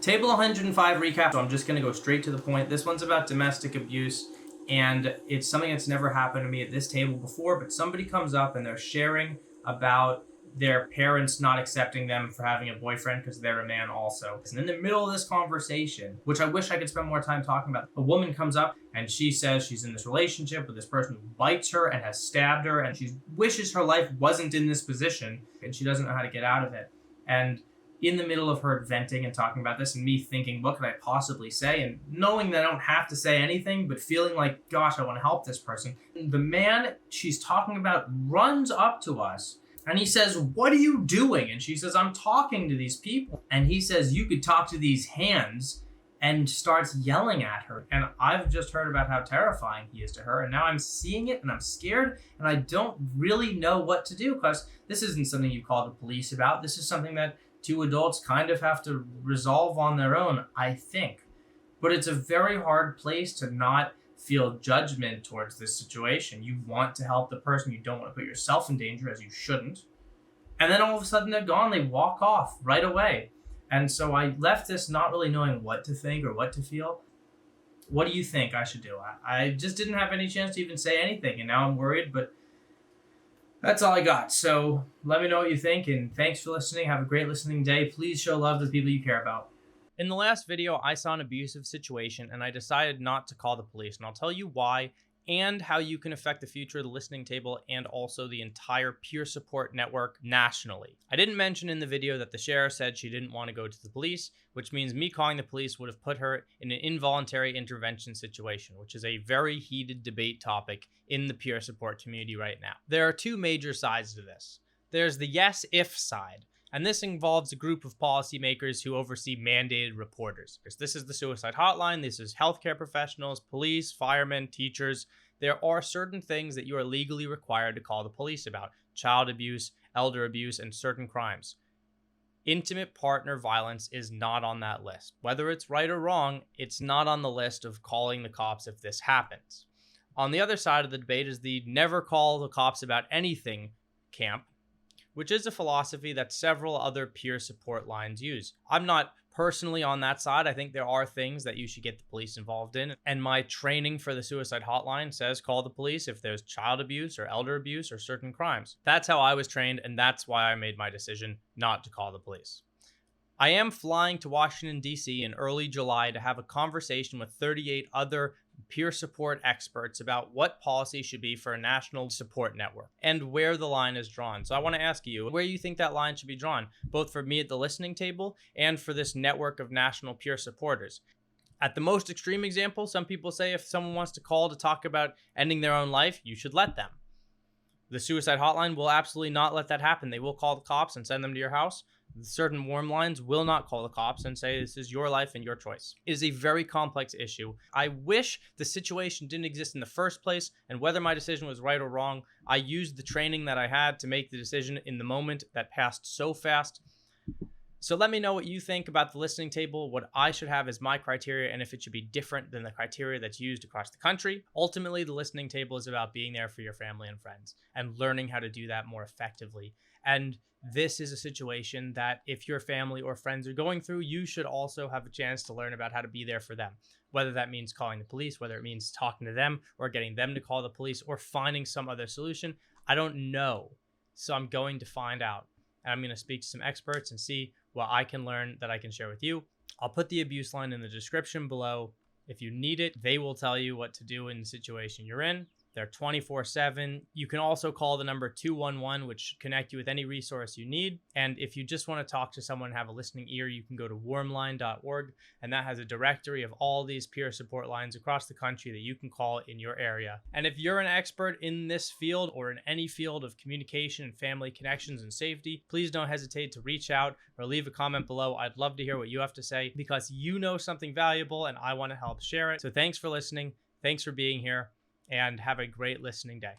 Table 105 recap, so I'm just going to go straight to the point. This one's about domestic abuse, and it's something that's never happened to me at this table before, but somebody comes up and they're sharing about their parents not accepting them for having a boyfriend because they're a man also. And in the middle of this conversation, which I wish I could spend more time talking about, a woman comes up and she says she's in this relationship with this person who bites her and has stabbed her, and she wishes her life wasn't in this position and she doesn't know how to get out of it. And in the middle of her venting and talking about this and me thinking, what could I possibly say? And knowing that I don't have to say anything, but feeling like, gosh, I want to help this person. The man she's talking about runs up to us and he says, what are you doing? And she says, I'm talking to these people. And he says, you could talk to these hands, and starts yelling at her. And I've just heard about how terrifying he is to her. And now I'm seeing it and I'm scared and I don't really know what to do, because this isn't something you call the police about. This is something that two adults kind of have to resolve on their own, I think. But it's a very hard place to not feel judgment towards this situation. You want to help the person. You don't want to put yourself in danger, as you shouldn't. And then all of a sudden they're gone. They walk off right away. And so I left this not really knowing what to think or what to feel. What do you think I should do? I just didn't have any chance to even say anything, and now I'm worried, but that's all I got. So let me know what you think, and thanks for listening. Have a great listening day. Please show love to the people you care about. In the last video, I saw an abusive situation, and I decided not to call the police, and I'll tell you why and how you can affect the future of the listening table and also the entire peer support network nationally. I didn't mention in the video that the sheriff said she didn't want to go to the police, which means me calling the police would have put her in an involuntary intervention situation, which is a very heated debate topic in the peer support community right now. There are two major sides to this. There's the yes if side, and this involves a group of policymakers who oversee mandated reporters. This is the suicide hotline. This is healthcare professionals, police, firemen, teachers. There are certain things that you are legally required to call the police about: child abuse, elder abuse, and certain crimes. Intimate partner violence is not on that list. Whether it's right or wrong, it's not on the list of calling the cops if this happens. On the other side of the debate is the never call the cops about anything camp, which is a philosophy that several other peer support lines use. I'm not personally on that side. I think there are things that you should get the police involved in. And my training for the suicide hotline says call the police if there's child abuse or elder abuse or certain crimes. That's how I was trained, and that's why I made my decision not to call the police. I am flying to Washington, D.C. in early July to have a conversation with 38 other peer support experts about what policy should be for a national support network and where the line is drawn. So I want to ask you where you think that line should be drawn, both for me at the listening table and for this network of national peer supporters. At the most extreme example, some people say if someone wants to call to talk about ending their own life, you should let them. The suicide hotline will absolutely not let that happen. They will call the cops and send them to your house. Certain warm lines will not call the cops and say this is your life and your choice. It is a very complex issue. I wish the situation didn't exist in the first place, and whether my decision was right or wrong, I used the training that I had to make the decision in the moment that passed so fast. So let me know what you think about the listening table, what I should have as my criteria, and if it should be different than the criteria that's used across the country. Ultimately, the listening table is about being there for your family and friends and learning how to do that more effectively. And this is a situation that if your family or friends are going through, you should also have a chance to learn about how to be there for them. Whether that means calling the police, whether it means talking to them or getting them to call the police or finding some other solution, I don't know. So I'm going to find out. And I'm going to speak to some experts and see what I can learn that I can share with you. I'll put the abuse line in the description below. If you need it, they will tell you what to do in the situation you're in. They're 24/7. You can also call the number 211, which should connect you with any resource you need. And if you just want to talk to someone and have a listening ear, you can go to warmline.org, and that has a directory of all these peer support lines across the country that you can call in your area. And if you're an expert in this field or in any field of communication and family connections and safety, please don't hesitate to reach out or leave a comment below. I'd love to hear what you have to say because you know something valuable and I want to help share it. So thanks for listening. Thanks for being here. And have a great listening day.